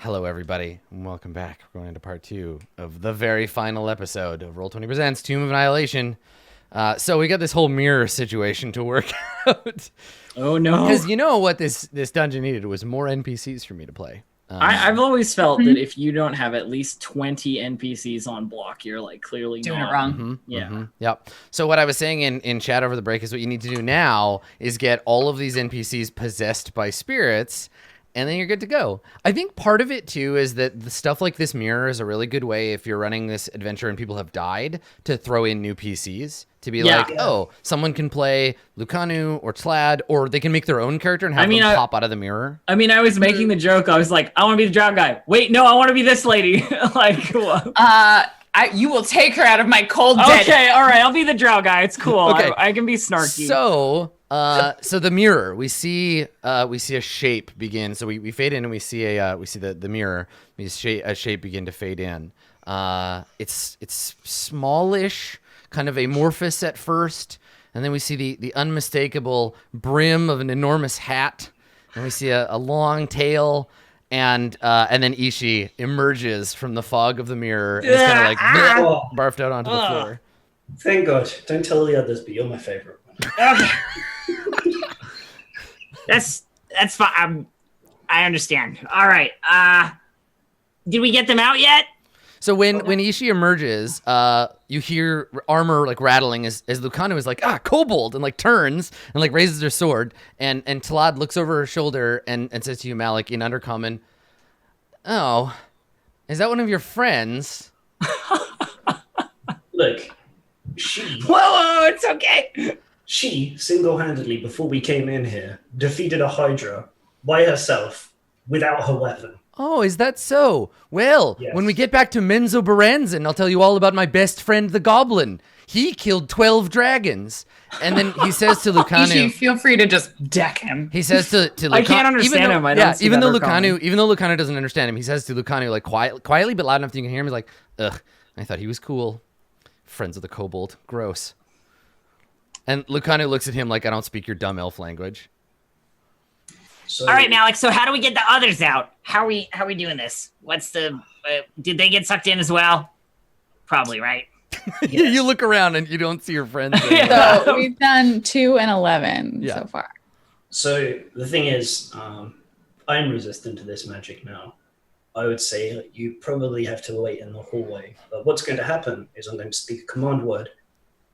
Hello, everybody, and welcome back. We're going into part 2 of the very final episode of Roll20 Presents Tomb of Annihilation. So we got this whole mirror situation to work out. Oh no! Because you know what this dungeon needed was more NPCs for me to play. I've always felt that if you don't have at least 20 NPCs on block, you're like clearly doing not it wrong. Yep. So what I was saying in chat over the break is what you need to do now is get all of these NPCs possessed by spirits, and then you're good to go. I think part of it, too, is that the stuff like this mirror is a really good way if you're running this adventure and people have died to throw in new PCs. To be oh, someone can play Lucanu or Tlad, or they can make their own character and have them pop out of the mirror. I mean, I was making the joke. I was like, I want to be the drow guy. Wait, no, I want to be this lady. Like, what? You will take her out of my cold dead. Okay, all right, I'll be the drow guy. It's cool. Okay. I can be snarky. So, so the mirror, we see a shape begin. So we fade in and we see the mirror. We see a shape begin to fade in. It's smallish, kind of amorphous at first, and then we see the unmistakable brim of an enormous hat, and we see a long tail, and then Ishi emerges from the fog of the mirror and is kind of like barfed out onto the floor. Thank God. Don't tell the others, but you're my favorite one. Okay. That's fine. I understand. All right. Did we get them out yet? So when Ishi emerges, you hear armor like rattling as Lucanu is like, kobold, and like turns and like raises her sword, and Tlad looks over her shoulder and says to you, Malik, in Undercommon, "Oh, is that one of your friends?" Look, she... Whoa, it's okay. She, single-handedly, before we came in here, defeated a Hydra by herself without her weapon. Oh, is that so? Well, yes. When we get back to Menzo Baranzan, I'll tell you all about my best friend, the Goblin. He killed 12 dragons. And then he says to Lucanu... Ishi, feel free to just deck him. He says to Lucanu... I can't understand him. I don't see even that though coming. Lucanu doesn't understand him, he says to Lucanu, like, quietly but loud enough that you can hear him, he's like, ugh, I thought he was cool. Friends of the kobold. Gross. And Lucanu looks at him like, I don't speak your dumb elf language. So, All right, Malik. So how do we get the others out? How are we doing this? What's the? Did they get sucked in as well? Probably, right? Yes. You look around and you don't see your friends. So we've done 2 and 11 so far. So the thing is, I'm resistant to this magic now. I would say you probably have to wait in the hallway. But what's going to happen is I'm going to speak a command word.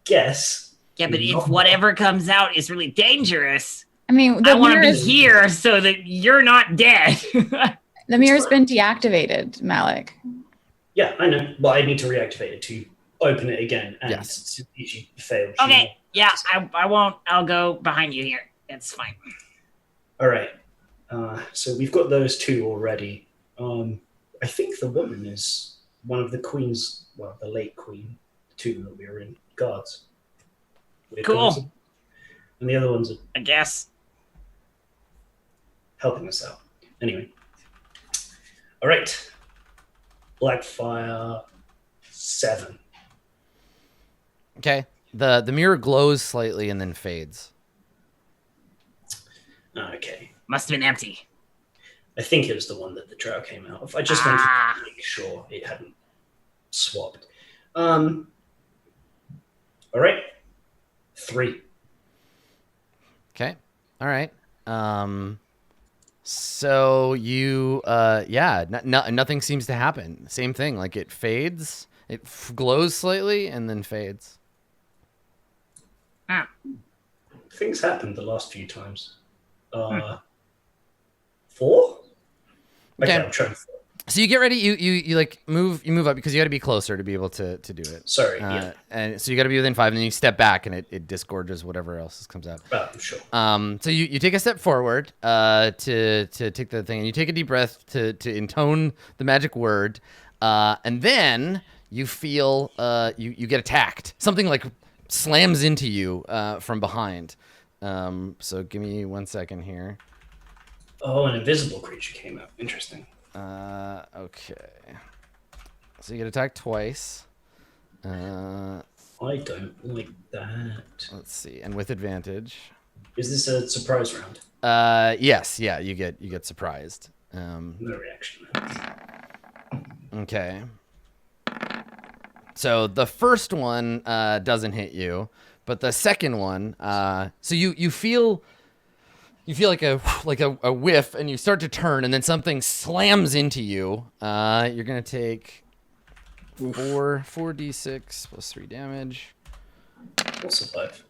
Guess. Yeah, but if whatever comes out is really dangerous, I mean, I want to be here so that you're not dead. The mirror's been deactivated, Malik. Yeah, I know, but I need to reactivate it to open it again. And Yes. if she failed. Okay, yeah, I won't. I'll go behind you here. It's fine. All right. So we've got those 2 already. I think the woman is one of the queens, well, the late queen, the 2 that we were in, guards. Weird Cool. coincidence. And the other ones are I guess. helping us out. Anyway. All right. Blackfire 7. Okay. The mirror glows slightly and then fades. Okay. Must have been empty. I think it was the one that the drow came out of. I just wanted to make sure it hadn't swapped. All right. 3. Okay. All right. So you, nothing seems to happen. Same thing. Like it fades, it glows slightly and then fades. Things happened the last few times. 4? Okay, I'm trying 4. So you get ready. You like move up because you got to be closer to be able to do it. Sorry. Yeah. And so you got to be within 5, and then you step back, and it disgorges whatever else comes out. Sure. So you take a step forward to take the thing, and you take a deep breath to intone the magic word, and then you feel you get attacked. Something like slams into you from behind. So give me 1 second here. Oh, an invisible creature came out. Interesting. Okay. So you get attacked twice. I don't like that. Let's see, and with advantage. Is this a surprise round? Yes, yeah, you get surprised. No reaction. Okay. So the first one doesn't hit you, but the second one, so you feel like a whiff, and you start to turn, and then something slams into you. You're gonna take 4d6 plus 3 damage. We'll survive.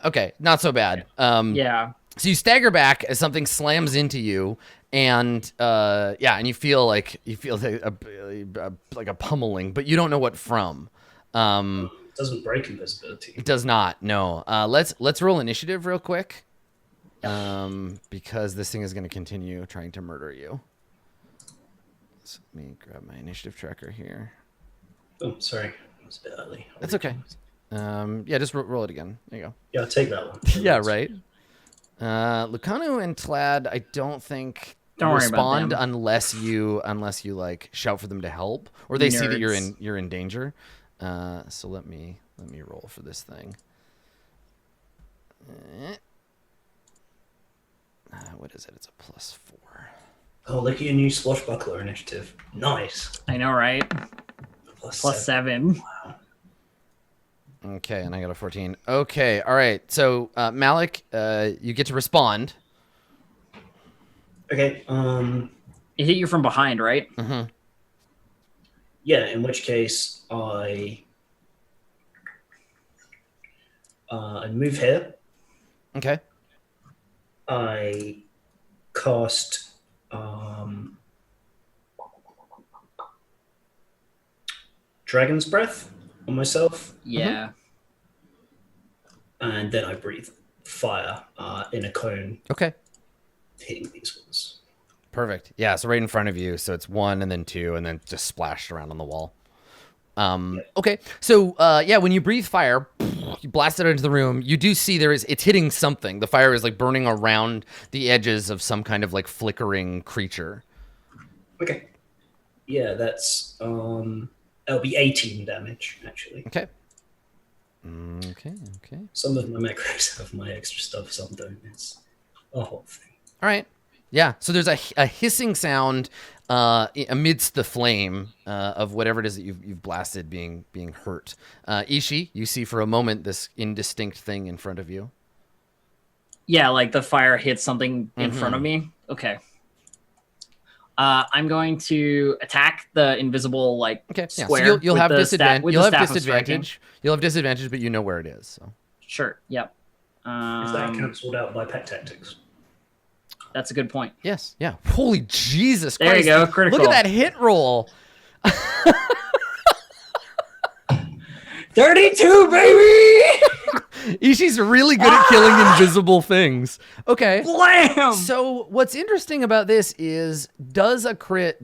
Okay, not so bad. Yeah. So you stagger back as something slams into you, and and you feel like a pummeling, but you don't know what from. It doesn't break invisibility. It does not. No. Let's roll initiative real quick, because this thing is going to continue trying to murder you. So let me grab my initiative tracker here. Oh, sorry, it was a bit early. That's okay. Just roll it again. There you go. Yeah, I'll take that one. Yeah, right. Lucano and Tlad, I don't think Don't worry about respond them. unless you like shout for them to help, or they see that Nerds. you're in danger. So let me roll for this thing. What is it? It's a +4. Oh, look at your new swashbuckler initiative. Nice. I know, right? Plus 7. Wow. Okay, and I got a 14. Okay, all right. So Malik, you get to respond. Okay. It hit you from behind, right? Mm-hmm. Yeah. In which case, I move here. Okay. I cast Dragon's Breath on myself, Yeah. and then I breathe fire in a cone, Okay. hitting these ones. Perfect. Yeah, so right in front of you. So it's 1 and then 2 and then just splashed around on the wall. Okay. So when you breathe fire, you blast it into the room. You do see it's hitting something. The fire is like burning around the edges of some kind of like flickering creature. Okay. Yeah, that's that'll be 18 damage actually. Okay. Okay. Some of my macros have my extra stuff, some don't. It's a whole thing. All right. Yeah. So there's a hissing sound amidst the flame of whatever it is that you've blasted being hurt. Ishi, you see for a moment this indistinct thing in front of you. Yeah, like the fire hits something in front of me. Okay. I'm going to attack the invisible Yeah. square. So you'll with have the disadvantage. with You'll the have staff of striking. disadvantage. You'll have disadvantage, but you know where it is. So Sure. Yep. Is that cancelled out by pet tactics? That's a good point. yes. Yeah. Holy Jesus There Christ! you go, critical. Look at that hit roll. 32, baby! Ishi's really good at killing invisible things. Okay. Blam! So what's interesting about this is, does a crit?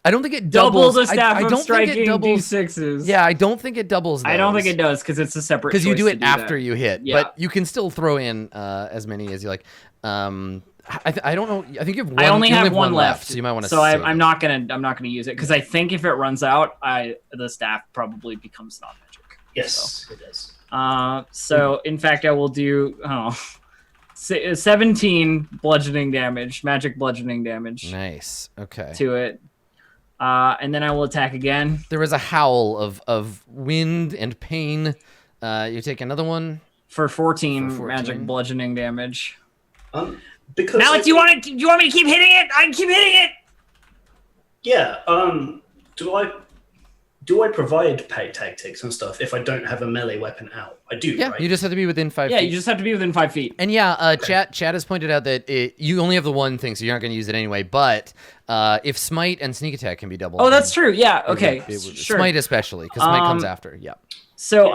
I don't think it Double doubles. the staff I of don't think striking it doubles. D6s. Yeah, I don't think it doubles. I don't think those. it does because it's a separate. Because you do choice it to after that. you hit, Yeah. but you can still throw in as many as you like. I don't know. I think you have one. I only you have one left, so you might want to. So I'm not gonna use it because I think if it runs out, the staff probably becomes non-magic. Yes, it does. So in fact, I will do 17 bludgeoning damage, magic bludgeoning damage Nice. Okay. to it, and then I will attack again. There was a howl of wind and pain. You take another one. For 14, For 14. magic bludgeoning damage. Because Malik, do you want me to keep hitting it? I can keep hitting it. yeah. Do I provide pet tactics and stuff if I don't have a melee weapon out? I do. Yeah, right? you just have to be within 5 Yeah, feet. you just have to be within 5 feet. And Chat has pointed out that you only have the one thing, so you're not going to use it anyway. But if Smite and Sneak Attack can be doubled. Oh, that's true. Yeah. Okay. It would- Sure. Smite especially, because Smite comes after. Yeah. So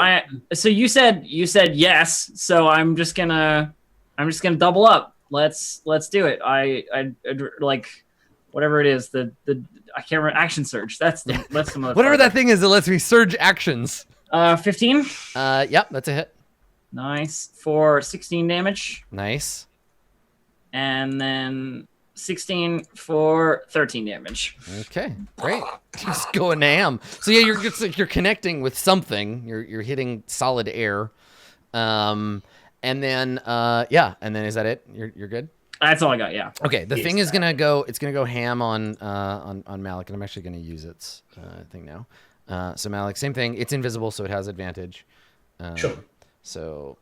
So you said yes. So I'm just gonna double up. Let's do it. I like whatever it is. The I can't remember, action surge. That's the Whatever that thing is that lets me surge actions. 15. Yep, that's a hit. Nice for 16 damage, Nice. and then 16 for 13 damage. Okay, great. Just going ham. So yeah, you're connecting with something. You're hitting solid air. And then is that it? You're good? That's all I got. Yeah. Okay, the Yes, thing is that. it's gonna go ham on Malik, and I'm actually gonna use its thing now. So Malik, same thing. It's invisible, so it has advantage. Sure. So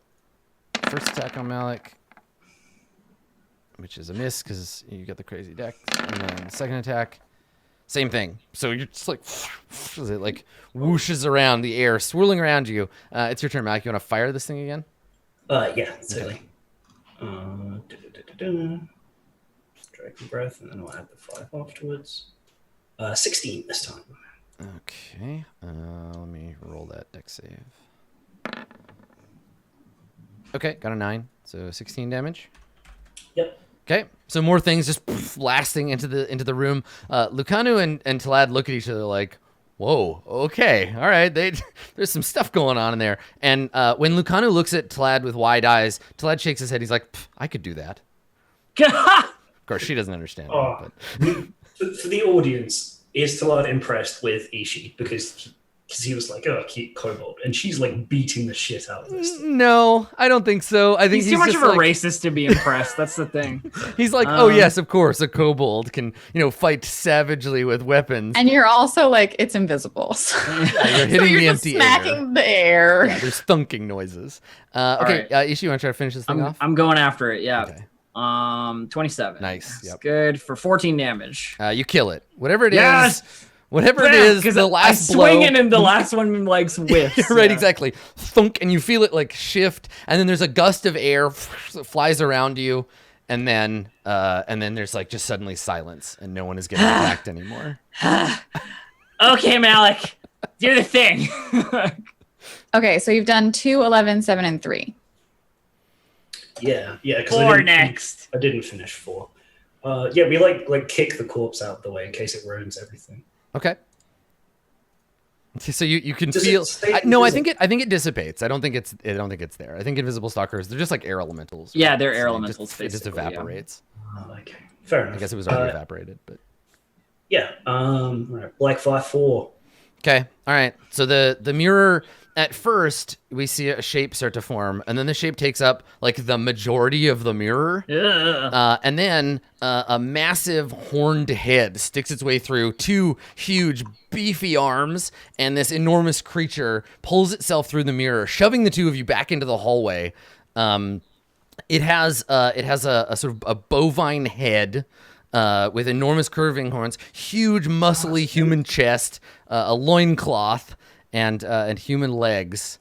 first attack on Malik, which is a miss because you got the crazy deck, and then second attack, same thing. So you're just like, as it like whooshes around the air, swirling around you. It's your turn, Malik. You want to fire this thing again? Yeah, certainly. Dragon breath, and then I'll add the 5 afterwards. 16 this time. Okay. Let me roll that deck save. Okay, got a 9, so 16 damage. Yep. Okay, so more things just blasting into the room. Lucanu and Talad look at each other like, "Whoa, okay, all right." There's some stuff going on in there. And when Lucanu looks at Talad with wide eyes, Talad shakes his head. He's like, "I could do that." Of course, she doesn't understand. Oh, for the audience, is Talad impressed with Ishi because he was like, "Oh, cute kobold," and she's like beating the shit out of this thing. No, I don't think so. I think He's too much just of a like, racist to be impressed. That's the thing. He's like, "Oh yes, of course, a kobold can fight savagely with weapons." And you're also like, it's invisible. So, Yeah, you're hitting so you're the just empty smacking air. the air. Yeah, there's thunking noises. Okay, Ishi, you want to try to finish this thing off? I'm going after it. Yeah. Okay. 27. Nice. That's Yep. good for 14 damage. You kill it. Whatever it is. Yes! Whatever it Bam! is, 'Cause the I last swing blow. it and the last one like whiffs. You're right, Yeah. exactly. Thunk, and you feel it like shift, and then there's a gust of air that flies around you, and then there's like just suddenly silence, and no one is getting attacked anymore. Okay, Malik, do the thing. Okay, so you've done 2, 11, 7, and 3. Yeah, because 4 next. I didn't finish 4. Yeah, we like kick the corpse out the way in case it ruins everything. Okay. So you can Does it feel. stay No, I invisible? think it dissipates. I don't think it's there. I think invisible stalkers, they're just like air elementals. Yeah, they're So air it elementals, It just basically, yeah. evaporates. Okay, fair enough. I guess it was already evaporated, but. Yeah. All right. Black 5-4. Okay. All right. So the mirror, at first we see a shape start to form, and then the shape takes up like the majority of the mirror, and then a massive horned head sticks its way through 2 huge beefy arms, and this enormous creature pulls itself through the mirror, shoving the 2 of you back into the hallway. It has a sort of a bovine head. With enormous curving horns, huge muscly human chest, a loincloth, and human legs,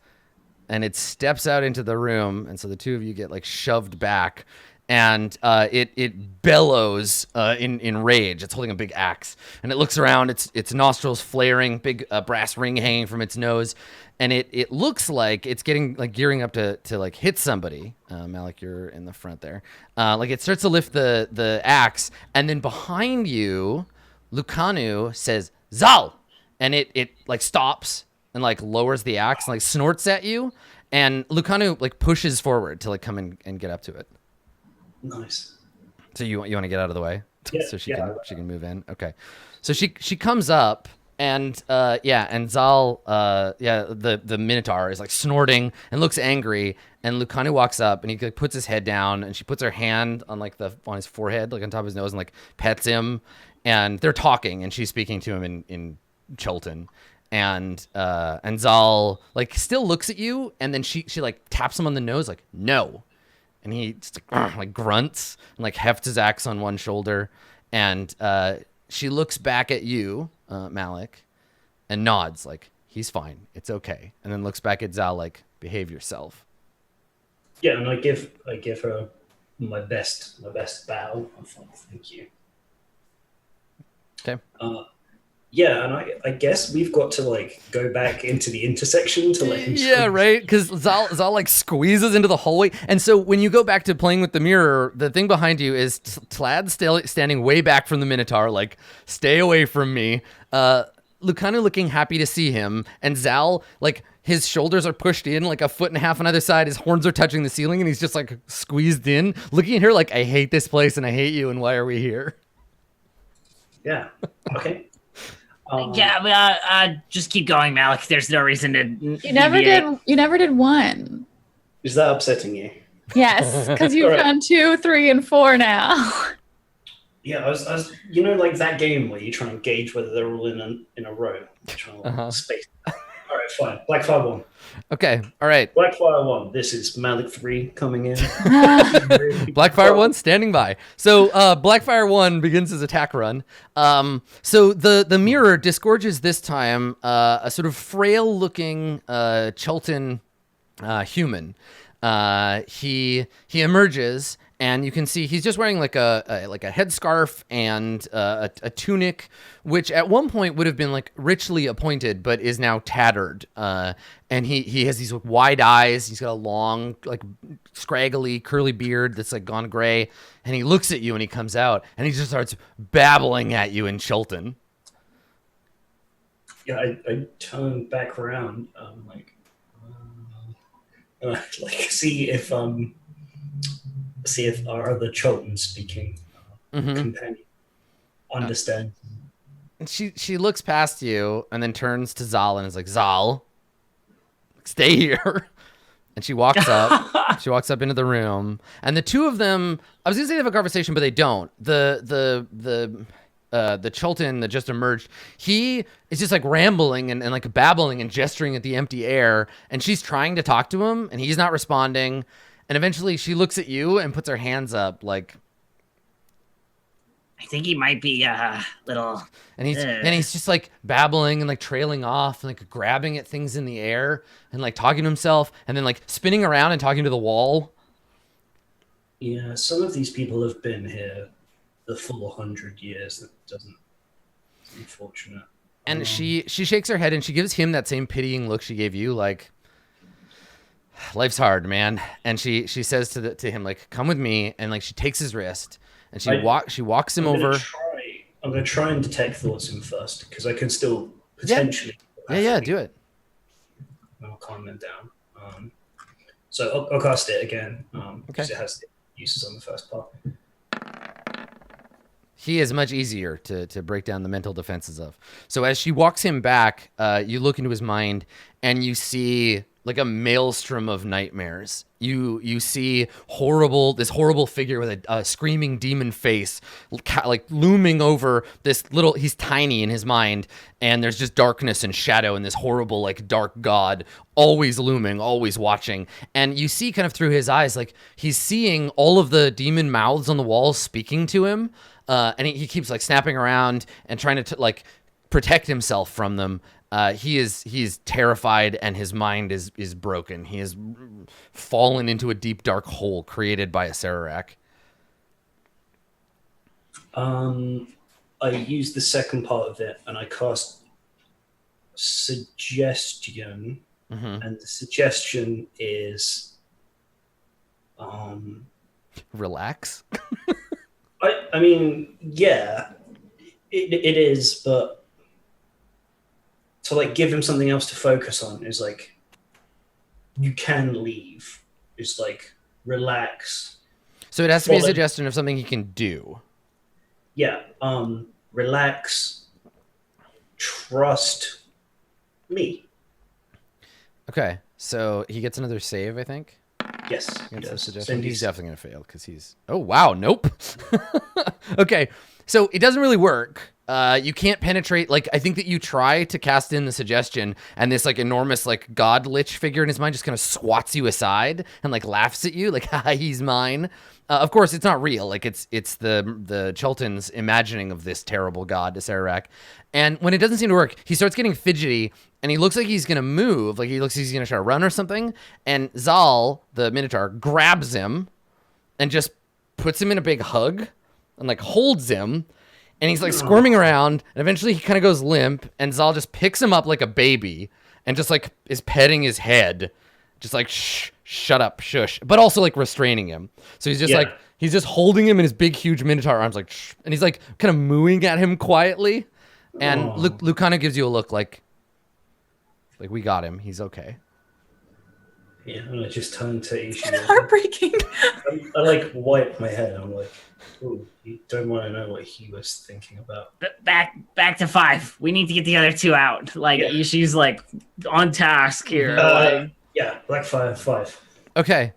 and it steps out into the room, and so the 2 of you get like shoved back, and it bellows in rage. It's holding a big axe, and it looks around. Its nostrils flaring, big brass ring hanging from its nose, and it looks like it's getting like gearing up to like hit somebody. Malik, you're in the front there. Like it starts to lift the axe, and then behind you, Lucanu says Zal, and it like stops and like lowers the axe and like snorts at you, and Lucanu like pushes forward to like come and get up to it. Nice. So you want to get out of the way, Yeah, so she yeah. can move in. Okay, so she comes up, and and Zal the Minotaur is like snorting and looks angry, and Lucanu walks up and he like puts his head down, and she puts her hand on like on his forehead, like on top of his nose, and like pets him, and they're talking, and she's speaking to him in Chultan. And Zal like still looks at you, and then she like taps him on the nose like no. And he just like grunts and like hefts his axe on one shoulder, and she looks back at you, Malik, and nods like he's fine, it's okay, and then looks back at Zal like behave yourself. Yeah, and I give her my best bow. I'm fine, thank you. Okay. Yeah, and I guess we've got to like go back into the intersection to let him. Yeah, right. Because Zal like squeezes into the hallway, and so when you go back to playing with the mirror, the thing behind you is Tlad standing way back from the Minotaur, like stay away from me. Lucanu looking happy to see him, and Zal like his shoulders are pushed in like a foot and a half on either side. His horns are touching the ceiling, and he's just like squeezed in, looking at her like I hate this place and I hate you, and why are we here? Yeah. Okay. Yeah, just keep going, Malik. There's no reason to. You never did 1. Is that upsetting you? Yes, because you've Alright. done 2, 3, and 4 now. Yeah, I was, like that game where you try and gauge whether they're all in a row. You're trying to space. All right, fine. Blackfire 1. Okay, all right. Blackfire 1. This is Malik 3 coming in. Blackfire 1 standing by. So Blackfire 1 begins his attack run. So the mirror disgorges this time a sort of frail looking Chultan human. He emerges, and you can see he's just wearing like a headscarf and a tunic, which at one point would have been like richly appointed, but is now tattered. And he has these wide eyes. He's got a long, like scraggly, curly beard that's like gone gray. And he looks at you, and he comes out, and he just starts babbling at you in Chultan. Yeah, I turn back around, see if our other Chultan speaking companion understand. And she looks past you and then turns to Zal and is like, Zal, stay here. And she walks up. She walks up into the room, and the two of them, I was gonna say they have a conversation, but they don't. The Chultan that just emerged, he is just like rambling and like babbling and gesturing at the empty air, and she's trying to talk to him, and he's not responding. And eventually she looks at you and puts her hands up like, I think he might be a little. and he's just like babbling and like trailing off and like grabbing at things in the air and like talking to himself and then like spinning around and talking to the wall. Yeah, some of these people have been here the full 100 years. That doesn't. It's unfortunate. And she shakes her head and she gives him that same pitying look she gave you, like, life's hard, man. And she says to him, like, come with me. And like she takes his wrist and she walks him over. I'm gonna try and detect thoughts in first, because I can still potentially. Yeah, do it. I'll calm them down. So I'll cast it again. Because it has the uses on the first part. He is much easier to break down the mental defenses of. So as she walks him back, you look into his mind and you see like a maelstrom of nightmares. You see this horrible figure with a screaming demon face, like looming over this little. He's tiny in his mind, and there's just darkness and shadow and this horrible like dark god always looming, always watching. And you see kind of through his eyes, like he's seeing all of the demon mouths on the walls speaking to him, and he keeps like snapping around and trying to like protect himself from them. He is terrified, and his mind is broken. He has fallen into a deep, dark hole created by a Sararak. I use the second part of it, and I cast suggestion, and the suggestion is, relax. I mean, yeah, it is, but. To like give him something else to focus on is like, you can leave. It's like, relax. So it has to be a suggestion of something he can do. Yeah. Relax. Trust me. Okay. So he gets another save, I think. Yes. He gets a suggestion. He's definitely going to fail because he's. Oh, wow. Nope. Okay. So it doesn't really work. You can't penetrate. Like, I think that you try to cast in the suggestion, and this like enormous like god lich figure in his mind just kind of swats you aside and like laughs at you, like, haha, he's mine. Of course, it's not real. Like, it's the Chultan's imagining of this terrible god, Sararak. And when it doesn't seem to work, he starts getting fidgety, and he looks like he's gonna move. Like, he looks like he's gonna try to run or something. And Zal, the Minotaur, grabs him and just puts him in a big hug and like holds him. And he's like squirming around, and eventually he kind of goes limp, and Zal just picks him up like a baby and just like is petting his head, just like, shut up, shush, but also like restraining him. So he's just like, he's just holding him in his big, huge Minotaur arms, like, shh, and he's like kind of mooing at him quietly. And Luke kind of gives you a look like we got him. He's okay. Yeah, and I just turn to Ishi. It's heartbreaking. I like wipe my head. I'm like, ooh, you don't want to know what he was thinking about. Back to 5. We need to get the other 2 out. Like, she's like on task here. Yeah, Blackfire 5. Okay.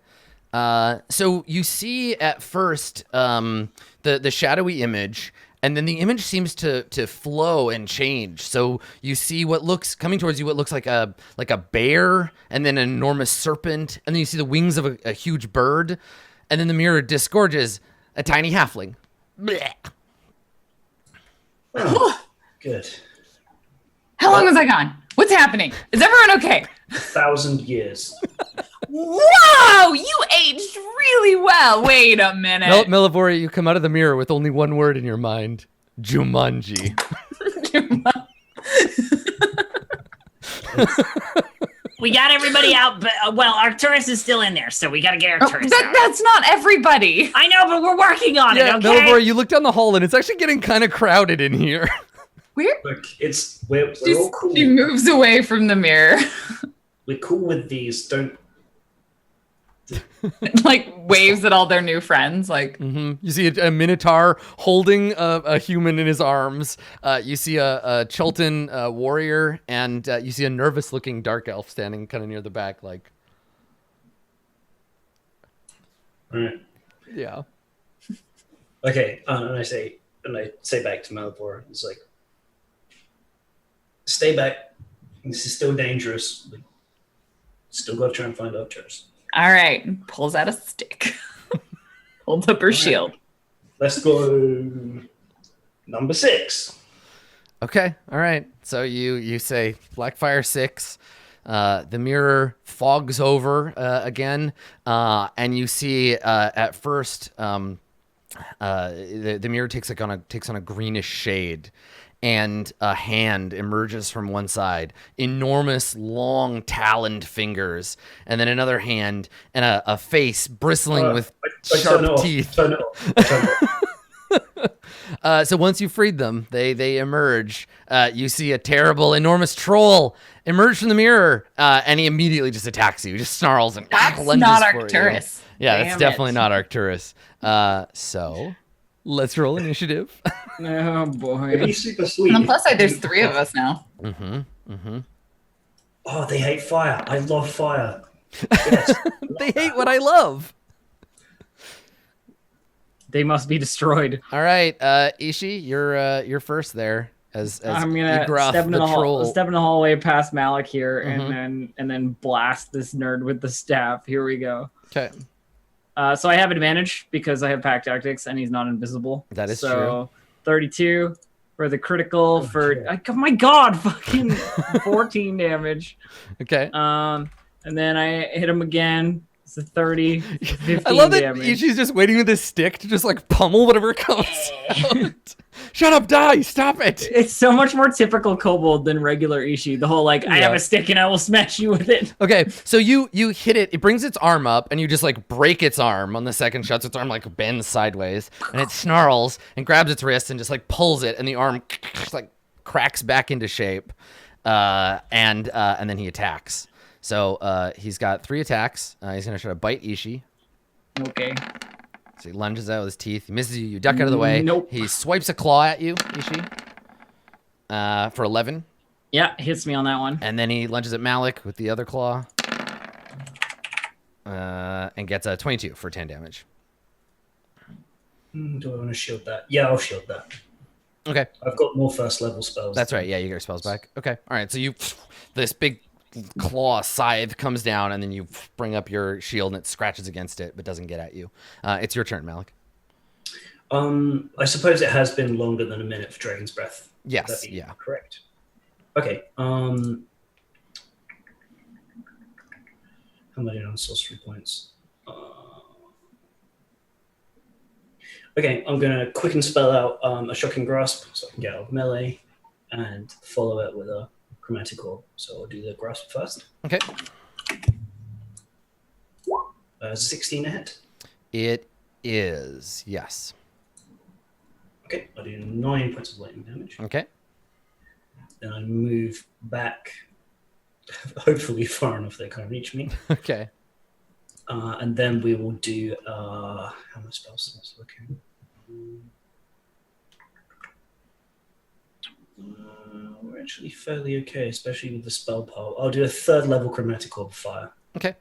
So you see at first the shadowy image, and then the image seems to flow and change. So you see what looks coming towards you, what looks like a bear, and then an enormous serpent, and then you see the wings of a huge bird, and then the mirror disgorges a tiny halfling. Blech. Oh, good. How long was I gone? What's happening? Is everyone okay? 1,000 years. Whoa! You aged really well. Wait a minute. Melivori, you come out of the mirror with only one word in your mind: Jumanji. We got everybody out, but well, Arcturus is still in there, so we got to get Arcturus out. That's not everybody. I know, but we're working on it. Okay. Melivori, you look down the hall and it's actually getting kind of crowded in here. We're Look, we're all cool. She moves away from the mirror. We're cool with these. Don't. Like waves at all their new friends. Like You see a minotaur holding a human in his arms. You see a Chultan warrior, and you see a nervous-looking dark elf standing kind of near the back, like. All right. Yeah. Okay. And I say back to Malivor, it's like, stay back. This is still dangerous. We still got to try and find Arcturus. all right, pulls out a stick, holds up her shield. Let's go. Number 6. Okay. All right. So you say Blackfire 6. The mirror fogs over again, and you see at first the mirror takes on a greenish shade, and a hand emerges from one side, enormous, long, taloned fingers, and then another hand and a face bristling with sharp teeth. Turn it off. So once you freed them, they emerge. You see a terrible, enormous troll emerge from the mirror, and he immediately just attacks you. He just snarls and That's lunges not for you. Arcturus. Yeah, Damn that's it. definitely not Arcturus. So let's roll initiative. Oh It'd boy. be super sweet. And on plus side, there's 3 of us now. Oh, they hate fire. I love fire. Yes. They hate what I love. They must be destroyed. All right, Ishi, you're first there. As I'm gonna Igrath, step in the troll. step in the hallway past Malik here, and then blast this nerd with the staff. Here we go. Okay. So I have advantage because I have Pack Tactics and he's not invisible. That is so 32 for the critical oh my god, fucking 14 damage. Okay. And then I hit him again. It's a 30, 15 I love that damage. Ishi's just waiting with his stick to just like pummel whatever comes out. Shut up, die! Stop it! It's so much more typical kobold than regular Ishi. The whole like, I have a stick and I will smash you with it. Okay, so you hit it. It brings its arm up, and you just like break its arm on the second shot. So its arm like bends sideways, and it snarls and grabs its wrist and just like pulls it, and the arm just, like cracks back into shape, and then he attacks. So he's got 3 attacks. He's gonna try to bite Ishi. Okay. So he lunges out with his teeth. He misses you. You duck out of the way. Nope. He swipes a claw at you, Ishi, for 11. Yeah, hits me on that one. And then he lunges at Malik with the other claw. And gets a 22 for 10 damage. Do I want to shield that? Yeah, I'll shield that. Okay. I've got more first level spells. That's right. Yeah, you get your spells back. Okay. All right. So this big claw scythe comes down, and then you bring up your shield, and it scratches against it, but doesn't get at you. It's your turn, Malik. I suppose it has been longer than a minute for Dragon's Breath. Yes. Would that be Yeah. correct? Okay. How am I doing on sorcery points? Okay, I'm going to quicken spell out a Shocking Grasp so I can get out of melee and follow it with a Chromatic Orb. So I'll do the Grasp first. Okay. 16 a hit. It is. Yes. Okay, I'll do 9 points of lightning damage. Okay. Then I move back, hopefully far enough they can't reach me. Okay. And then we will do how much spells am I looking? We're actually fairly okay, especially with the spell pile. I'll do a 3rd level Chromatic Orb of Fire. Okay.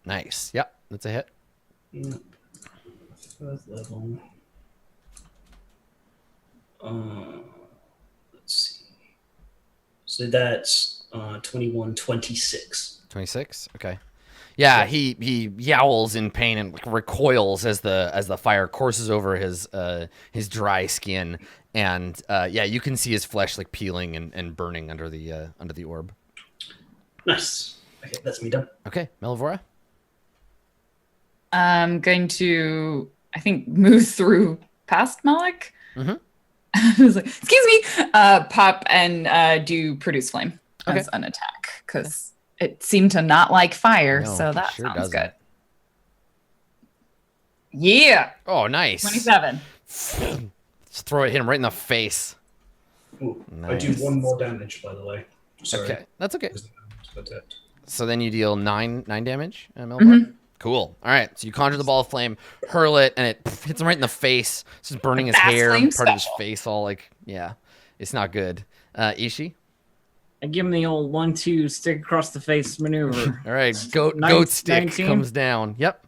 Nice. Yep, that's a hit. Yeah. Third level. Let's see. So that's 21, 26. 26. Okay. Yeah, he yowls in pain and recoils as the fire courses over his dry skin, and yeah, you can see his flesh like peeling and burning under the orb. Nice. Okay, that's me done. Okay, Melavora. I'm going to, I think, move through past Malik. Mm-hmm. I was like, excuse me, pop and do produce flame Okay. as an attack because it seemed to not like fire, No, so it that sure sounds doesn't. good. Yeah, Oh, nice. 27. Just hit him right in the face. Ooh, I do Nice. 1 more damage, by the way. Sorry. Okay, that's okay. Because the damage was attacked. So then you deal 9 damage, Melavora? Cool. All right, so you conjure the ball of flame, hurl it, and it hits him right in the face. It's just burning his Fast hair, flame part of his special. face, all like, yeah, it's not good. Ishi. I give him the old 1-2 stick across the face maneuver. All right, goat Nine- stick 19? comes down. Yep.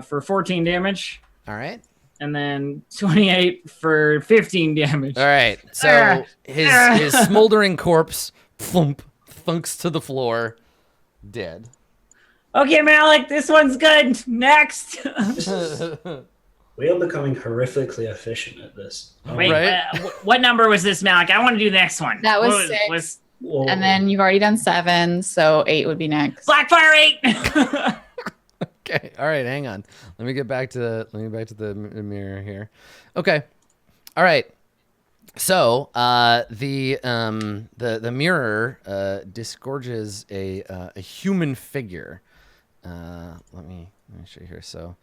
For 14 damage, All right. and then 28 for 15 damage. All right. So his smoldering corpse thunks to the floor, dead. Okay, Malik, this one's good. Next. We are becoming horrifically efficient at this. Wait, Right. what number was this, Malik? I want to do the next one. That was What 6. Whoa. And then you've already done 7, so 8 would be next. Blackfire 8. Okay. All right. Hang on. Let me get back to the mirror here. Okay. All right. So the mirror disgorges a human figure. Let me show you here. So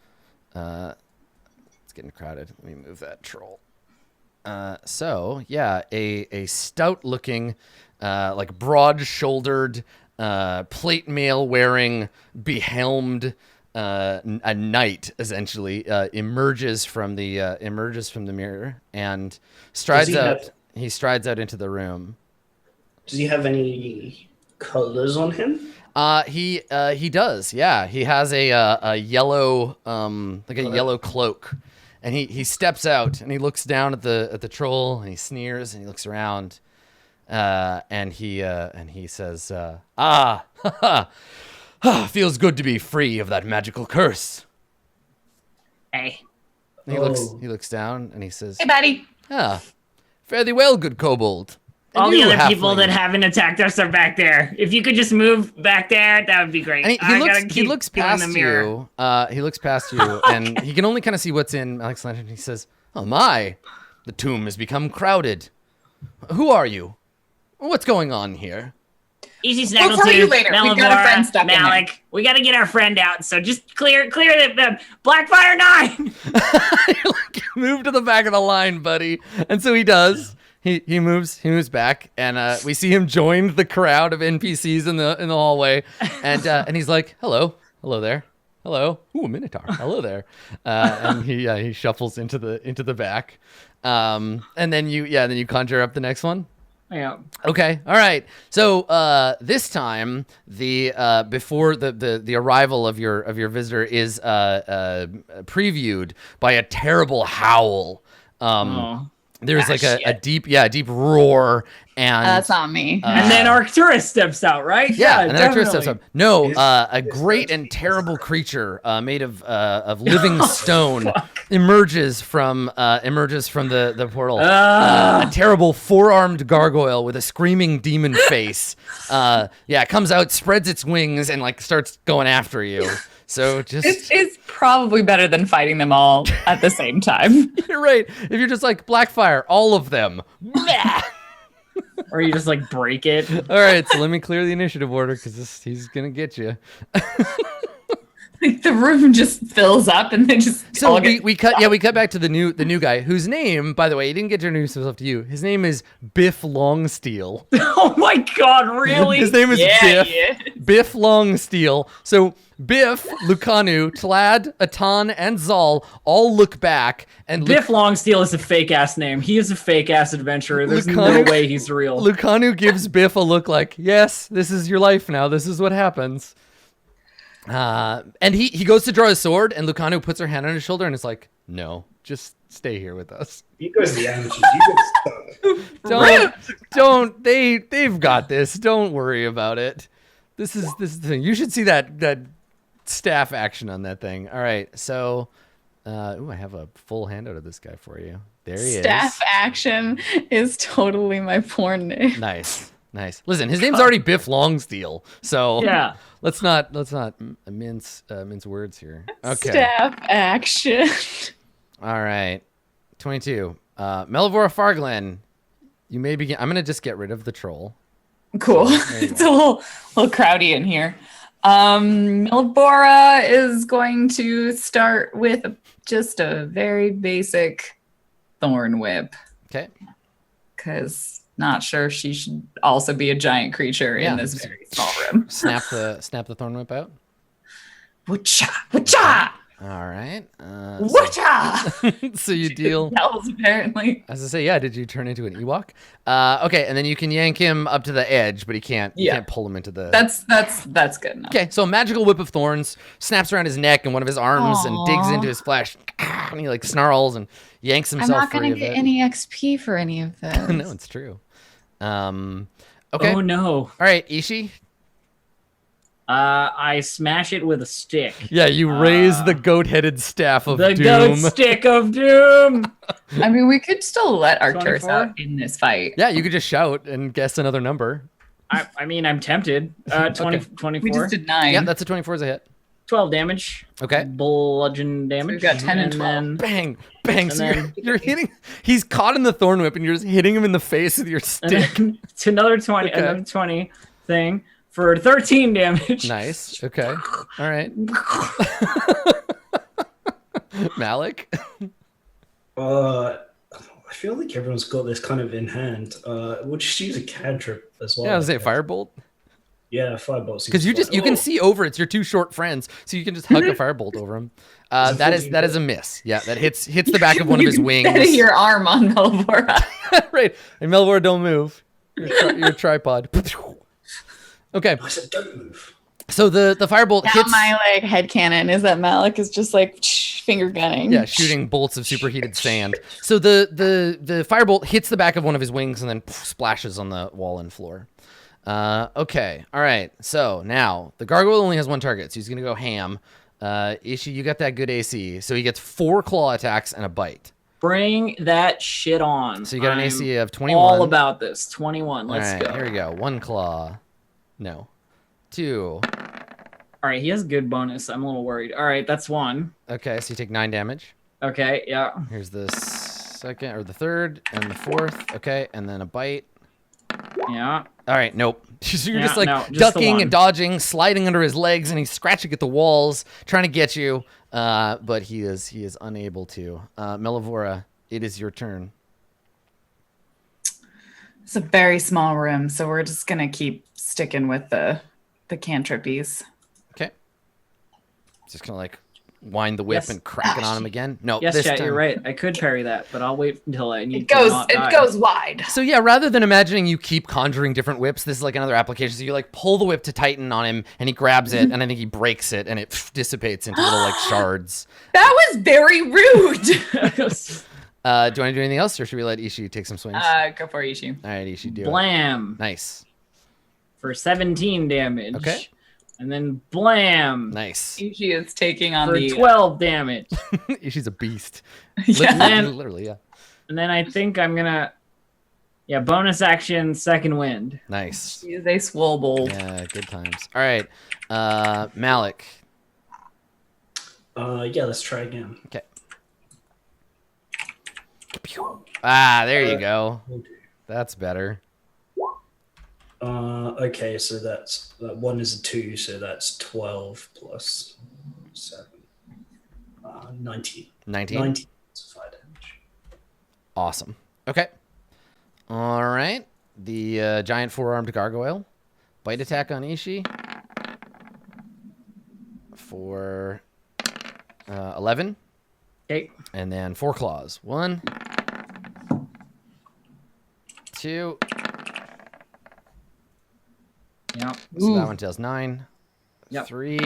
it's getting crowded. Let me move that troll. So yeah, a stout looking, like broad shouldered, plate mail wearing, behelmed, a knight essentially emerges from the mirror and strides out. He strides out into the room. Does he have any colors on him? He does. Yeah, he has a yellow yellow cloak, and he steps out and he looks down at the troll and he sneers and he looks around, and he says, feels good to be free of that magical curse. Hey. And he looks down and he says, Hey, buddy. fare thee well, good kobold. And All the you, other people halfling." that haven't attacked us are back there. If you could just move back there, that would be great. And I gotta he keep looks doing past the mirror. you. He looks past you, and he can only kind of see what's in Alex Lantern. He says, "Oh my, the tomb has become crowded. Who are you? What's going on here?" Easy We'll tell you Snaggletooth, later. We've got a friend stuck in there. Malik. We gotta get our friend out. So just clear the Blackfire 9. Move to the back of the line, buddy. And so he does. He moves back, and we see him join the crowd of NPCs in the hallway, and he's like, "Hello there, hello, ooh, a minotaur, hello there," and he shuffles into the back, and then you conjure up the next one. Yeah. Okay, all right. So this time, before the arrival of your visitor is previewed by a terrible howl. There's like a deep roar, and That's not me. And then Arcturus steps out, right? yeah, and then Arcturus steps definitely. up. No, a Is great that- and terrible creature made of living stone emerges from the portal. A terrible 4-armed gargoyle with a screaming demon face. It comes out, spreads its wings, and like starts going after you. So just It's probably better than fighting them all at the same time. you're right. If you're just like Blackfire, all of them. Or you just like break it. All right, so let me clear the initiative order because he's gonna get you. Like the room just fills up and then just So all we cut back to the new guy whose name, by the way, he didn't get to introduce himself to you. His name is Biff Longsteel. Oh my god, really? His name is Yeah, Biff. yeah. Biff Longsteel. So Biff, Lucanu, Tlad, Atan, and Zal all look back and Biff Longsteel is a fake ass name. He is a fake ass adventurer. There's no Lucanu- way he's real. Lucanu gives Biff a look like, yes, this is your life now. This is what happens. And he goes to draw his sword, and Lucano puts her hand on his shoulder, and is like, "No, just stay here with us. You guys, the amateurs, you guys. Don't. They've got this. Don't worry about it. This is the thing. You should see that staff action on that thing. All right, so, I have a full handout of this guy for you. There he Staff is. action is totally my porn name. Nice. Listen, his name's already Biff Longsteel, so Yeah. let's not mince words here. Okay. Staff action. All right. 22. Melivora Farglen, you may begin. I'm gonna just get rid of the troll. Cool. There you It's a little crowdy in here. Milbora is going to start with just a very basic thorn whip, Okay. because not sure she should also be a giant creature Yeah. in this very small room. Snap the thorn whip out. Wacha! Wacha! All right. Wacha! So you deal. Yells, apparently. As I say, yeah. Did you turn into an Ewok? Okay, and then you can yank him up to the edge, but you can't pull him into the. That's good enough. Okay, so a magical whip of thorns snaps around his neck and one of his arms and digs Aw. into his flesh, and he like snarls and yanks I'm himself not free going of to get it. any XP for any of this. No, it's true. Okay. Oh no. All right, Ishi. I smash it with a stick. Yeah, you raise the goat-headed staff of The doom. goat stick of doom. I mean, we could still let Arcturus 24? out in this fight. Yeah, you could just shout and guess another number. I mean, I'm tempted. 20, Okay. 24. We just did 9. Yeah, that's a 24 as a hit. 12 damage. Okay. Bludgeon damage. we've got 10 and 12. then- Bang, bang. And So then- you're hitting. He's caught in the thorn whip, and you're just hitting him in the face with your and stick. then it's another 20, Okay. another 20 thing for 13 damage. Nice. Okay. All right. Malik. I feel like everyone's got this kind of in hand. We'll just use a cantrip as well. Yeah, I was say guess. firebolt. Yeah, firebolt. Because you can see over. It's your two short friends, so you can just hug a firebolt over him. That is a miss. Yeah, that hits the back of one of his wings. Steady your arm on Melvora. Right. And Melvor, don't move. Your tripod. Okay. I said don't move. So the firebolt Now hits. my headcanon is that Malik is just like finger gunning. Yeah, shooting bolts of superheated sand. So the firebolt hits the back of one of his wings and then splashes on the wall and floor. Okay. All right. So now the gargoyle only has one target, so he's gonna go ham. Ishi, you got that good AC, so he gets 4 claw attacks and a bite. Bring that shit on. So you got an I'm AC of 21. all about this. 21. Let's All right, go. here we go. 1 claw. No. 2. All right, he has good bonus. I'm a little worried. All right, that's 1. Okay, so you take 9 damage. Okay, yeah. Here's the second or the third and the fourth. Okay, and then a bite. Yeah. All right, nope. So you're Yeah, just like no, just the ducking one. and dodging, sliding under his legs, and he's scratching at the walls, trying to get you. But he is unable to. Melivora, it is your turn. It's a very small room, so we're just gonna keep sticking with the cantripies. Okay. Just gonna like wind the whip Yes. and crack it on him again. No, Yes, this chat, time. you're right. I could parry that, but I'll wait until I need It goes to not die. wide. So yeah, rather than imagining you keep conjuring different whips, this is like another application. So you like pull the whip to tighten on him, and he grabs it, and I think he breaks it, and it dissipates into little like shards. That was very rude. Do you want to do anything else, or should we let Ishi take some swings? Go for it, Ishi. All right, Ishi, do it. Blam Nice, for 17 damage. Okay. And then blam nice. Ishi is taking on for the 12 damage. Ishi's a beast. Yeah. Man. Literally, yeah. And then I think I'm gonna, bonus action, second wind. Nice. She is a swobold. Yeah, good times. All right, Malik. Yeah, let's try again. Okay. Ah, there you go. We'll do. That's better. Okay, so that 1 is a 2, so that's 12 plus 7. 19. 19. 19 is 5 damage. Awesome. Okay. All right. The giant 4-armed gargoyle. Bite attack on Ishi. For 11. Okay. And then 4 claws. 1, 2. Yeah. So that one deals 9. Yep. 3.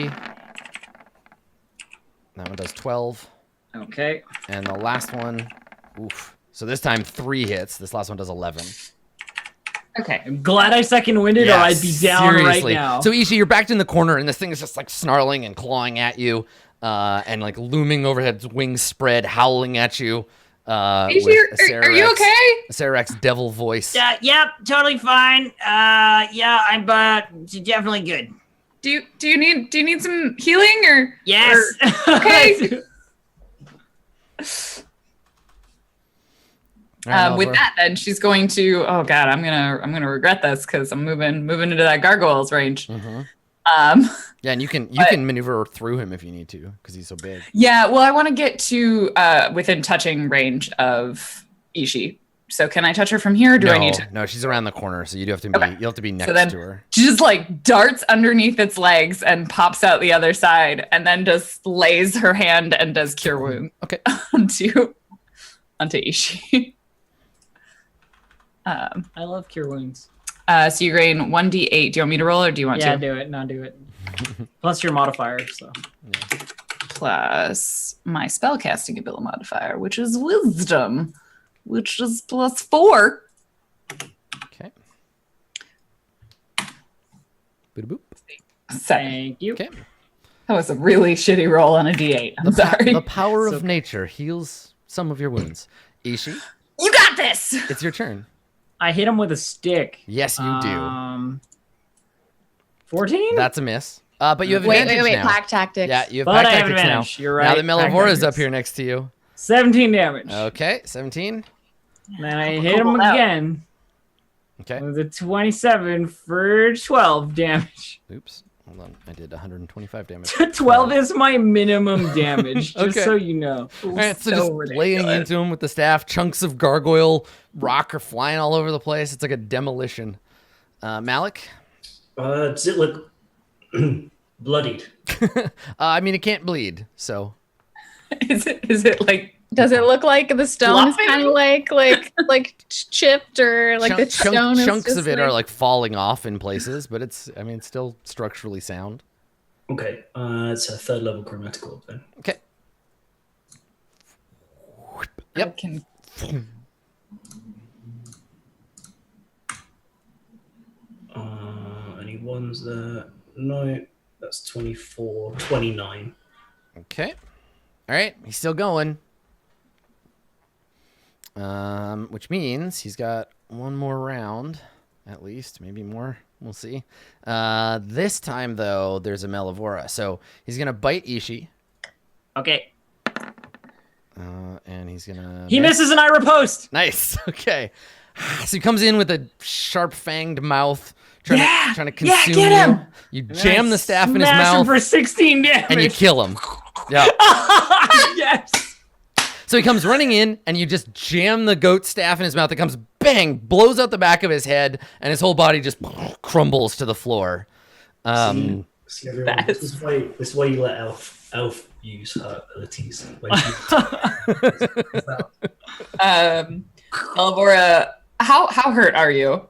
That one does 12. Okay. And the last one, oof. So this time 3 hits. This last one does 11. Okay. I'm glad I second-winded, or I'd be down seriously. right now. So Ishi, you're backed in the corner, and this thing is just like snarling and clawing at you, and like looming overhead, its wings spread, howling at you. Ishi, are you okay? Sarak's devil voice. Yep, totally fine. Yeah, I'm definitely good. Do you need some healing or? Yes. Or, okay. All right, With Malvor. that, then she's going to. Oh God, I'm gonna regret this because I'm moving into that gargoyles range. Yeah, and you can maneuver through him if you need to because he's so big. Yeah, well, I want to get to within touching range of Ishi. So can I touch her from here? Or do I need to? No, she's around the corner, so you do have to be. Okay. You have to be next then to her. she just like darts underneath its legs and pops out the other side, and then just lays her hand and does cure wound Okay. onto Ishi. I love cure wounds. So you gain 1d8. Do you want me to roll or do you want Yeah, to? do it. No, do it. Plus your modifier, so. Plus my spellcasting ability modifier, which is wisdom, which is +4. Okay. Boop boop. Thank you. Okay. That was a really shitty roll on a d8. I'm sorry. The power It's of okay. nature heals some of your wounds. Ishi, You got this. it's your turn. I hit him with a stick. Yes, you do. 14? That's a miss. But you have Wait, advantage now. Pack tactics. Yeah, you have But pack I have tactics now. advantage. You're Now right. that Pack Melavora's up tactics. here next to you. 17 damage. Okay, 17. Then I hit him Hold out. again Okay. with a 27 for 12 damage. Oops. Hold on. I did 125 damage. 12 is my minimum damage, just Okay. so you know. All right, so So just laying into him with the staff, chunks of gargoyle rock are flying all over the place. It's like a demolition. Malik? Does it look bloodied? I mean, it can't bleed, so. Is it like? Does it look like the stone is Flopping? kind of like chipped or like the stone is chunks just of it are like falling off in places, but it's still structurally sound. Okay, it's a 3rd level grammatical then. Okay. I Yep. can- Any ones there? No, that's 24, 29. Okay. All right, he's still going. Which means he's got one more round, at least, maybe more. We'll see. This time though, there's a Melavora, so he's gonna bite Ishi, Okay. and he's gonna. He misses an I riposte. Nice. Okay. So he comes in with a sharp-fanged mouth, trying to consume get him! you. You jam the staff in his Smash him mouth, for 16 damage. and you kill him. Yeah. Yes. So he comes running in, and you just jam the goat staff in his mouth. It comes bang, blows out the back of his head, and his whole body just crumbles to the floor. See everyone, That's- this is why you let Elf use her abilities. Melvora, how hurt are you?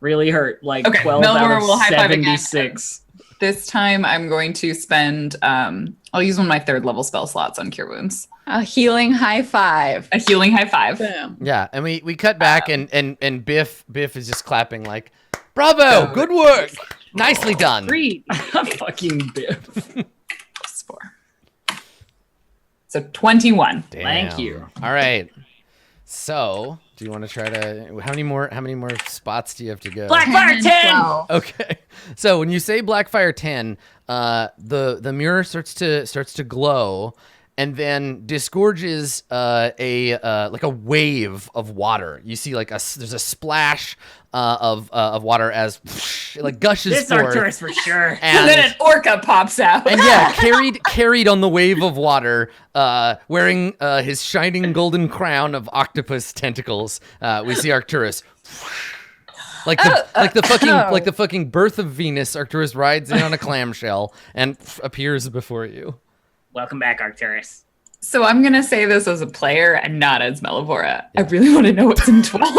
Really hurt. Like Okay, 12 Melvor out will of high five again. 76. This time I'm going to spend. I'll use one of my 3rd level spell slots on cure wounds. a healing high five. A healing high five. Boom. Yeah, and we cut back, and Biff is just clapping like, "Bravo, good work, nicely done." 3 Fucking Biff. plus 4. So 21. Damn. Thank you. All right. So, do you want to try to? How many more spots do you have to go? Blackfire 10! 12. Okay. So when you say Blackfire 10, the mirror starts to glow, and then disgorges like a wave of water. You see like there's a splash of water as it like gushes This forth. Arcturus for sure. And then an orca pops out. And yeah, carried on the wave of water, wearing his shining golden crown of octopus tentacles. We see Arcturus. Like the fucking birth of Venus, Arcturus rides in on a clamshell and appears before you. Welcome back, Arcturus. So I'm going to say this as a player and not as Melavora. I really want to know what's in 12.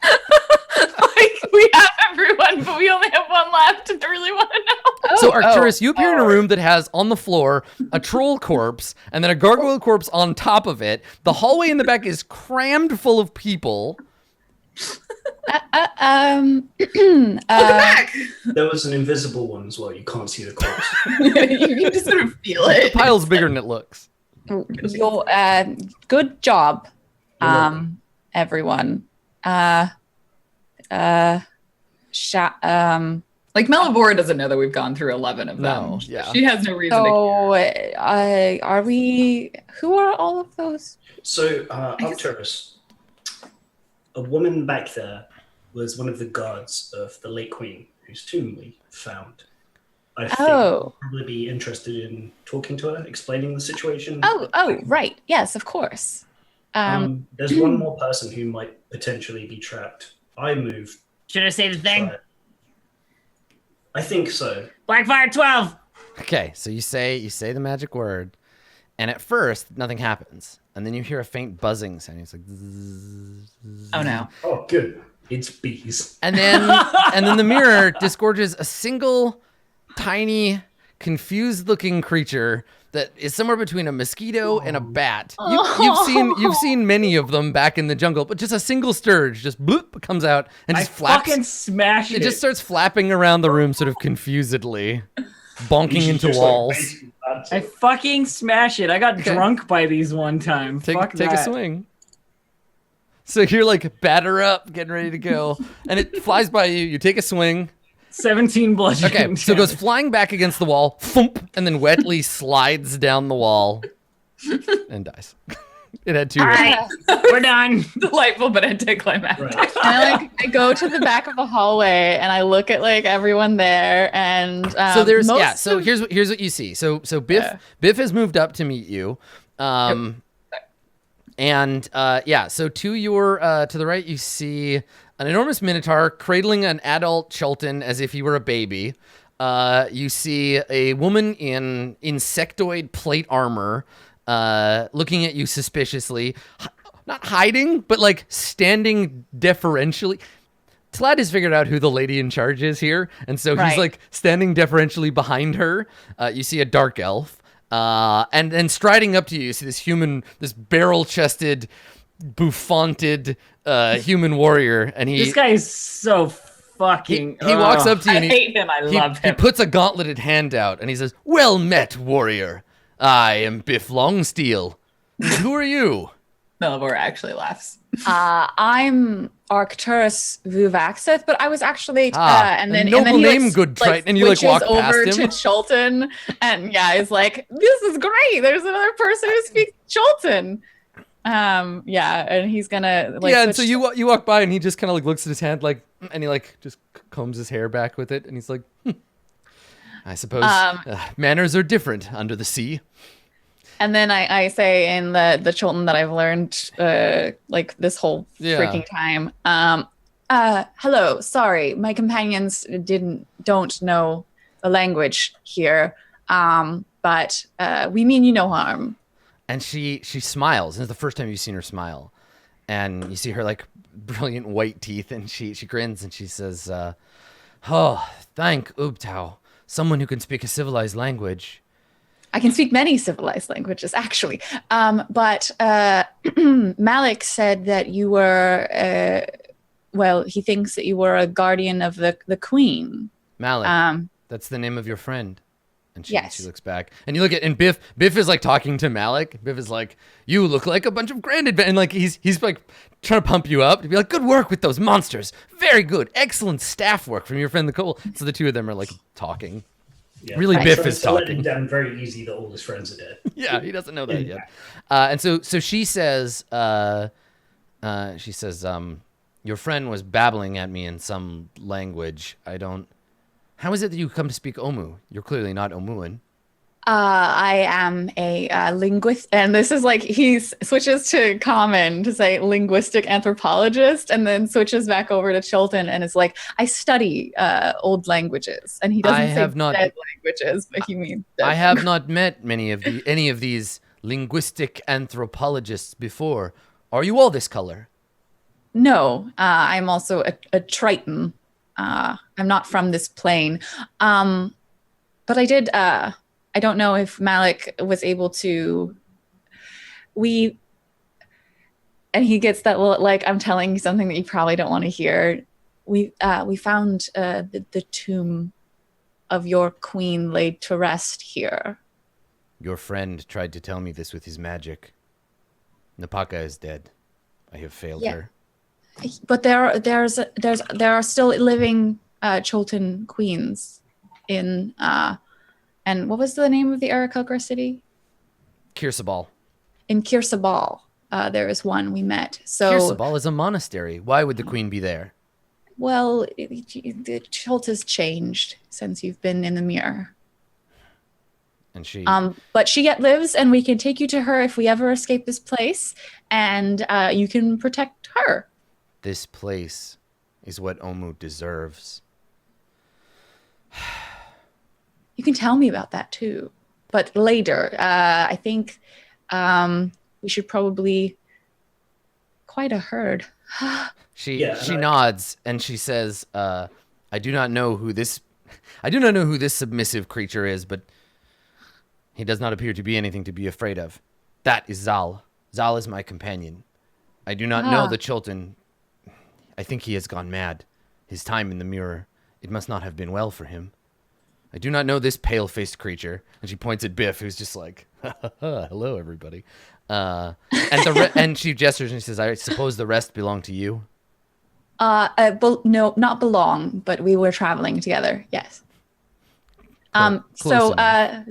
Like, we have everyone everyone, but we only have one left if you really want to know. So Arcturus, you appear in a room that has on the floor a troll corpse and then a gargoyle corpse on top of it. The hallway in the back is crammed full of people. Welcome back. There was an invisible one as well. You can't see the corpse. You can just sort of feel The it. pile's bigger than it looks. Good job, everyone. Like Melibora doesn't know that we've gone through 11 of them. No, yeah. She has no reason to care. So, are we? Who are all of those? So, Arcturus, a woman back there was one of the guards of the late queen, whose tomb we found. I think you'd probably be interested in talking to her, explaining the situation. Right. Yes, of course. There's one more person who might potentially be trapped. I moved. Should I say the thing? I think so. Blackfire 12. Okay, so you say the magic word, and at first nothing happens, and then you hear a faint buzzing sound. It's like, zzz, Oh no. Oh, good. It's bees. and then the mirror disgorges a single, tiny, confused-looking creature that is somewhere between a mosquito and a bat. You've seen many of them back in the jungle, but just a single sturge just bloop comes out and just flaps. Fucking smashed it. It just starts flapping around the room, sort of confusedly, bonking into walls. I fucking smash it. I got drunk by these one time. Take Fuck a that. swing. So you're like batter up, getting ready to go, and it flies by you. You take a swing. 17 bludgeoning. Okay, so it goes flying back against the wall, thump, and then wetly slides down the wall and dies. It had 2 All hits. right, we're done. Delightful but anticlimactic. Right. And I go to the back of the hallway and I look at like everyone there, and So there's most So of- here's what you see. So Biff has moved up to meet you, and so to your to the right you see an enormous minotaur cradling an adult Chultan as if he were a baby. You see a woman in insectoid plate armor, looking at you suspiciously, not hiding, but like standing deferentially. Tlad has figured out who the lady in charge is here, and so he's Right. like standing deferentially behind her. You see a dark elf, and then striding up to you, you see this human, this barrel-chested, bouffanted human warrior, and This guy is so fucking. he walks up to you I and hate him. I love he him. puts a gauntleted hand out and he says, "Well met, warrior. I am Biff Longsteel. Who are you?" Melibora actually laughs. I'm Arcturus Vuvaxith, but I was actually and a then noble he name, like, good Triton, and you like switches walk past over him. to Chultan, and he's like, "This is great. There's another person who speaks Chultan." And he's gonna like. And so switch- you walk by and he just kind of like looks at his hand like, and he like just combs his hair back with it, and he's like, I suppose manners are different under the sea. And then I say in the Chultan that I've learned like this whole freaking time. Hello, sorry, my companions don't know the language here. But we mean you no harm. And she smiles, and it's the first time you've seen her smile. And you see her like brilliant white teeth, and she grins and she says, "Oh, thank Ubtao, someone who can speak a civilized language." I can speak many civilized languages, actually. But Malik said that you were, he thinks that you were a guardian of the queen. Malik, that's the name of your friend. And she looks back, and you look at, and Biff is like talking to Malik. Biff is like, "You look like a bunch of grand and like he's like trying to pump you up to be like, "Good work with those monsters, very good, excellent staff work from your friend the Cole." So the two of them are like talking. Yeah. Really, I'm Biff trying is to let talking. him down very easy that all his friends are dead. Yeah, he doesn't know that yet. And so she says, your friend was babbling at me in some language. How is it that you come to speak Omu? You're clearly not Omuan. I am a linguist, and this is like he switches to common to say linguistic anthropologist, and then switches back over to Chultan and is like, I study old languages, and he doesn't say dead languages, but he means dead I have not met any of these linguistic anthropologists before. Are you all this color? No, I'm also a Triton. I'm not from this plane. But I did. I don't know if Malik was able to. And he gets that little, like, I'm telling you something that you probably don't want to hear. We found the tomb of your queen laid to rest here. Your friend tried to tell me this with his magic. Napaka is dead. I have failed her. But there are still living Chultan queens in and what was the name of the Aarakocra city? Kirsabal. In Kirsabal, there is one we met. So Kirsabal is a monastery. Why would the queen be there? Well, the Chult has changed since you've been in the mirror. And she... but she yet lives, and we can take you to her if we ever escape this place, and you can protect her. This place is what Omu deserves. You can tell me about that, too. But later, I think we should probably... Quite a herd. She nods and she says, I do not know who this submissive creature is, but he does not appear to be anything to be afraid of. That is Zal. Zal is my companion. I do not know the Chultan. I think he has gone mad. His time in the mirror. It must not have been well for him. I do not know this pale-faced creature. And she points at Biff, who's just like, hello, everybody. And she gestures and she says, I suppose the rest belong to you? No, not belong, but we were traveling together. Yes. So,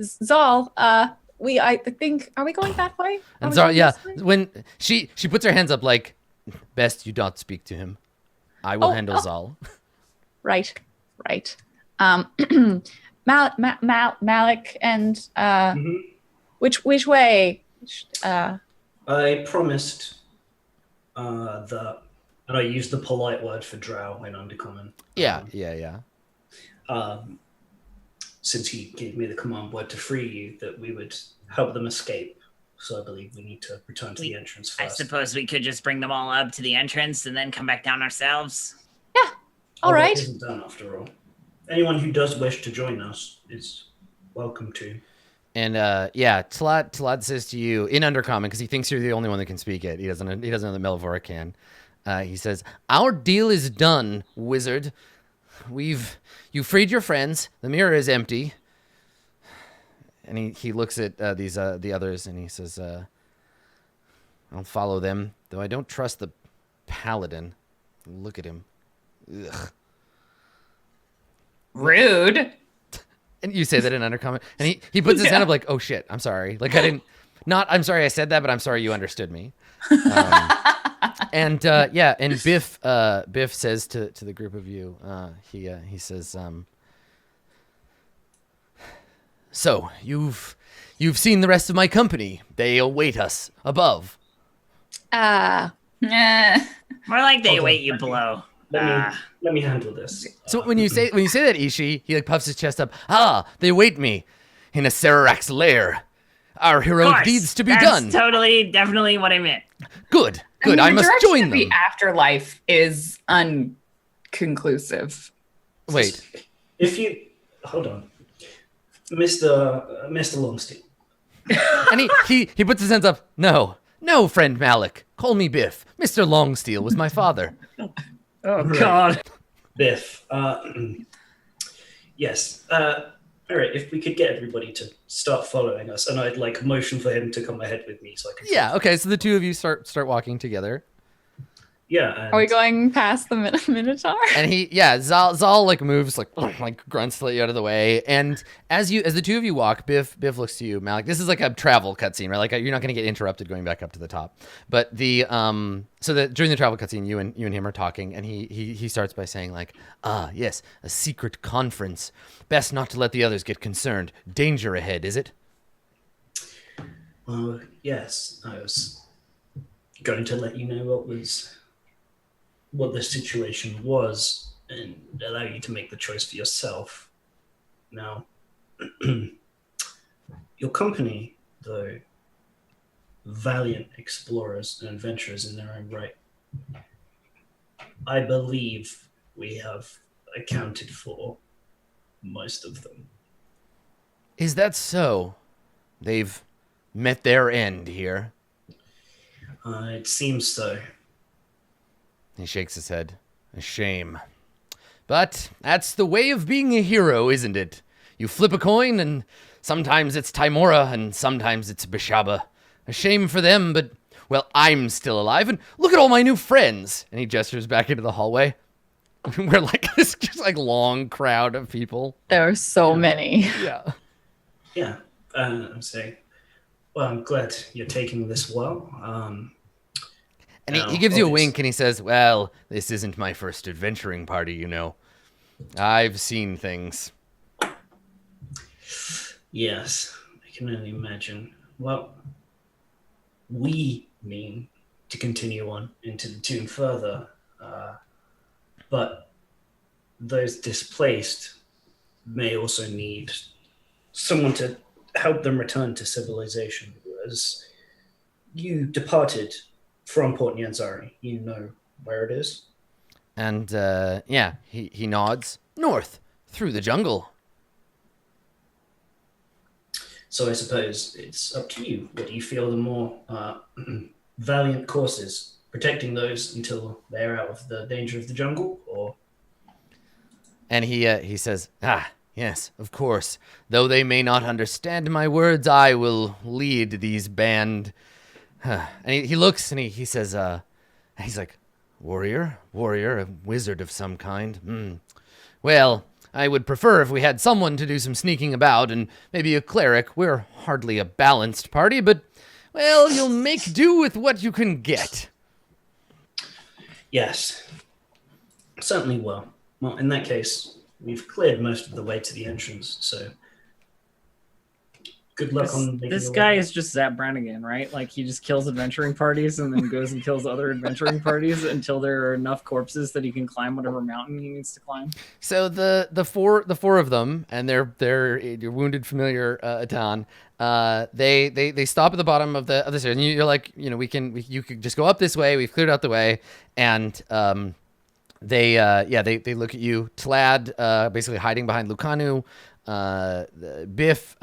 Zal, I think, are we going that way? And Zal, yeah, when she puts her hands up like, best you not speak to him. I will handle Zal. Right. Malik and which way? I promised that, and I used the polite word for drow in Undercommon. Yeah. Since he gave me the command word to free you, that we would help them escape. So I believe we need to return to the entrance first. I suppose we could just bring them all up to the entrance and then come back down ourselves. Yeah. All right. That isn't done after all. Anyone who does wish to join us is welcome to. And Talat says to you in Undercommon, because he thinks you're the only one that can speak it. He doesn't know that Melvora can. He says, "Our deal is done, wizard. You freed your friends. The mirror is empty." And he looks at the others and he says, "I'll follow them, though I don't trust the paladin. Look at him. Ugh." Rude. And you say that in Undercommon, and he puts his hand up like, "Oh shit, I'm sorry. Like I'm sorry I said that, but I'm sorry you understood me." And Biff says to the group of you, he says, "So you've seen the rest of my company. They await us above." More like they await you below. Let me handle this. So when you say that, Ishi, he like puffs his chest up. They await me in a Serarak's lair. Our heroic deeds to be done. Totally, definitely what I meant. Good. I mean, I must join them. The afterlife is unconclusive. Wait. If you hold on, Mr. Longsteel. And he puts his hands up. No, friend Malik. Call me Biff. Mr. Longsteel was my father. Oh, God. Biff. Yes. All right, if we could get everybody to start following us, and I'd like motion for him to come ahead with me so I can... Yeah, okay, so the two of you start walking together. Yeah. And... Are we going past the Minotaur? And Zal like moves like grunts slightly out of the way, and as the two of you walk, Biff looks to you, Malik. This is like a travel cutscene, right? Like you're not going to get interrupted going back up to the top. But during the travel cutscene, you and him are talking, and he starts by saying like, yes, a secret conference. Best not to let the others get concerned. Danger ahead, is it? Well, yes. I was going to let you know what the situation was and allow you to make the choice for yourself. Now, your company, though, valiant explorers and adventurers in their own right, I believe we have accounted for most of them. Is that so? They've met their end here. It seems so. He shakes his head. A shame. But that's the way of being a hero, isn't it? You flip a coin, and sometimes it's Timora, and sometimes it's Bishaba. A shame for them, but, well, I'm still alive, and look at all my new friends. And he gestures back into the hallway. We're like this just like long crowd of people. There are so many. Yeah. Yeah, I'm saying, well, I'm glad you're taking this well. And he gives you a wink and he says, well, this isn't my first adventuring party, you know. I've seen things. Yes, I can only imagine. Well, we mean to continue on into the tomb further, but those displaced may also need someone to help them return to civilization. As you departed from Port Nyanzari, you know where it is. And, yeah, he nods. North, through the jungle. So I suppose it's up to you. What do you feel the more valiant course is? Protecting those until they're out of the danger of the jungle, or? And he says, yes, of course. Though they may not understand my words, I will lead these band. And he looks and he says, he's like, warrior, a wizard of some kind. Well, I would prefer if we had someone to do some sneaking about, and maybe a cleric. We're hardly a balanced party, but, well, you'll make do with what you can get. Yes, certainly will. Well, in that case, we've cleared most of the way to the entrance, so good luck on making This your guy way. is just Zap Brannigan, right? Like he just kills adventuring parties and then goes and kills other adventuring parties until there are enough corpses that he can climb whatever mountain he needs to climb. So the four of them, and they're your wounded familiar Atan. They stop at the bottom of the stairs, and you're like, you know, you could just go up this way. We've cleared out the way, and they look at you, Tlad, basically hiding behind Lucanu. Biff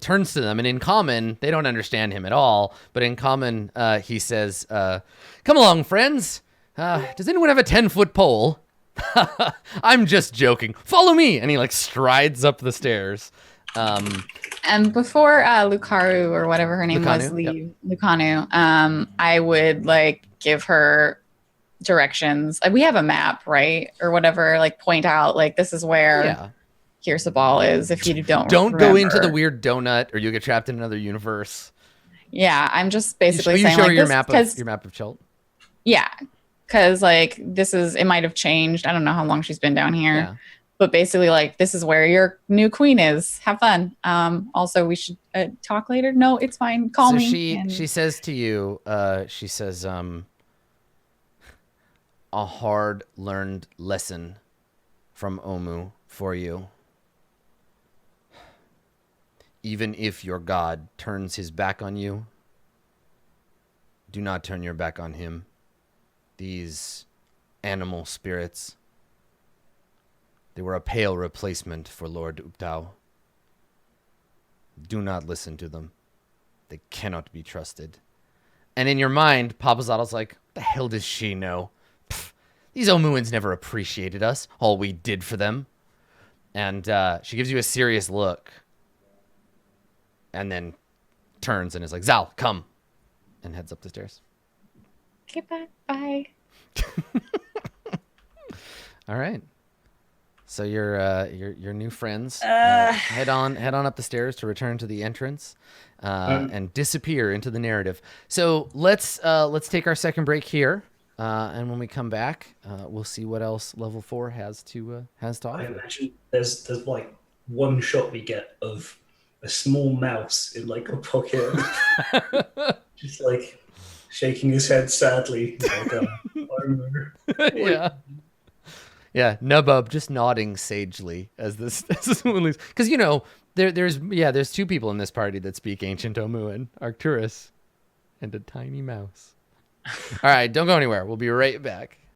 turns to them, and in common, they don't understand him at all. But in common, he says, "Come along, friends. Does anyone have a 10-foot pole?" I'm just joking. Follow me, and he like strides up the stairs. And before Lucaru or whatever her name was, Lucanu, Lucanu, I would like give her directions. We have a map, right, or whatever. Like point out, like this is where. Yeah. Kirsabal is if you don't go remember. into the weird donut or you'll get trapped in another universe. Yeah, I'm just basically you saying show like your this, map of Chult. Yeah, because like this is it might have changed. I don't know how long she's been down here, Yeah. but basically like this is where your new queen is. Have fun. Also we should talk later. No, it's fine. Call me. She says to you, a hard learned lesson from Omu for you. Even if your god turns his back on you, do not turn your back on him. These animal spirits, they were a pale replacement for Lord Uptau. Do not listen to them. They cannot be trusted. And in your mind, Papazaddle's like, what the hell does she know? Pfft, these Omuans never appreciated us, all we did for them. And she gives you a serious look. And then turns and is like, Zal, come. And heads up the stairs. Okay, bye. All right. So your new friends head on up the stairs to return to the entrance and disappear into the narrative. So let's take our second break here, and when we come back, we'll see what else level 4 has to I offer. imagine there's like one shot we get of a small mouse in like a pocket, just like shaking his head sadly. Like, Yeah, Nubub just nodding sagely as this woman leaves. Because you know there's two people in this party that speak ancient Omuan, Arcturus and a tiny mouse. All right, don't go anywhere. We'll be right back.